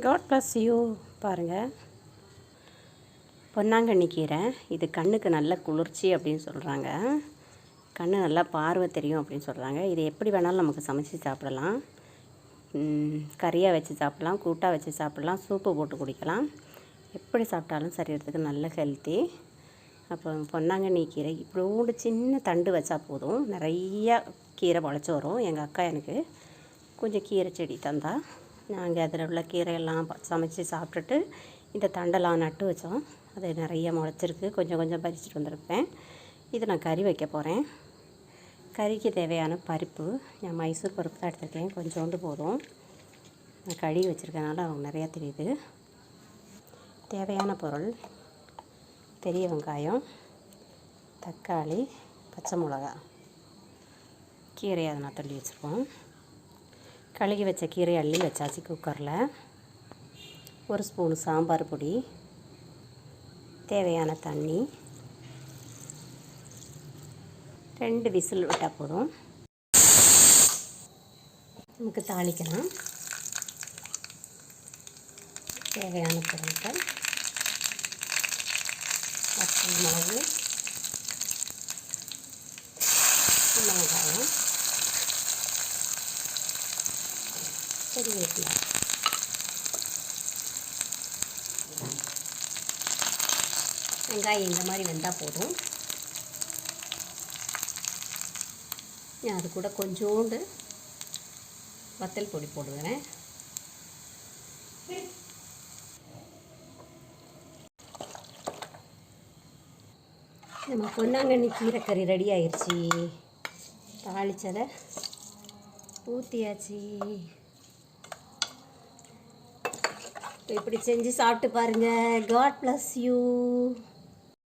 God bless you. பாருங்கள், பொன்னாங்கண்ணி கீரை. இது கண்ணுக்கு நல்ல குளிர்ச்சி அப்படின்னு சொல்கிறாங்க. கண் நல்லா பார்வை தெரியும் அப்படின்னு சொல்கிறாங்க. இது எப்படி வேணாலும் நமக்கு சமைச்சு சாப்பிடலாம். கறியாக வச்சு சாப்பிட்லாம், கூட்டாக வச்சு சாப்பிட்லாம், சூப்பு போட்டு குடிக்கலாம். எப்படி சாப்பிட்டாலும் சரீரத்துக்கு நல்ல ஹெல்த்தி. அப்போ பொன்னாங்கண்ணி கீரை இப்படி சின்ன தண்டு வச்சா போதும், நிறையா கீரை முளைச்சி வரும். எங்கள் அக்கா எனக்கு கொஞ்சம் கீரை செடி தந்தா, நாங்கள் அதில் உள்ள கீரையெல்லாம் சமைச்சு சாப்பிட்டுட்டு இந்த தண்டெல்லாம் நட்டு வச்சோம். அது நிறைய முளைச்சிருக்கு. கொஞ்சம் கொஞ்சம் பறிச்சுட்டு வந்திருப்பேன். இது நான் கறி வைக்க போகிறேன். கறிக்கு தேவையான பருப்பு நான் மைசூர் பருப்பு தான் எடுத்துருக்கேன். கொஞ்சோண்டு போதும். நான் கழுவி வச்சுருக்கனால அவங்க நிறையா தெரியுது. தேவையான பொருள்: பெரிய வெங்காயம், தக்காளி, பச்சை மிளகா. கீரையை அதை நான் தள்ளி வச்சுருக்கோம். கழுகி வச்ச கீரை அள்ளி வச்சாச்சு குக்கரில். 1 ஸ்பூனு சாம்பார் பொடி, தேவையான தண்ணி, 2 விசில் விட்டால் போதும். நமக்கு தாளிக்கலாம். தேவையான பொருட்கள்: பச்சை மிளகு, வெங்காயம், கருவேப்பிலை. வெங்காயம் இந்த மாதிரி வெந்தால் போதும். நான் அது கூட கொஞ்சோண்டு வத்தல் பொடி போடுவேன். நம்ம பொன்னாங்கண்ணி கீரைக்கறி ரெடி ஆயிடுச்சு. தாளிச்சதை ஊற்றியாச்சு. இப்படி செஞ்சு சாப்பிட்டு பாருங்கள். God bless you.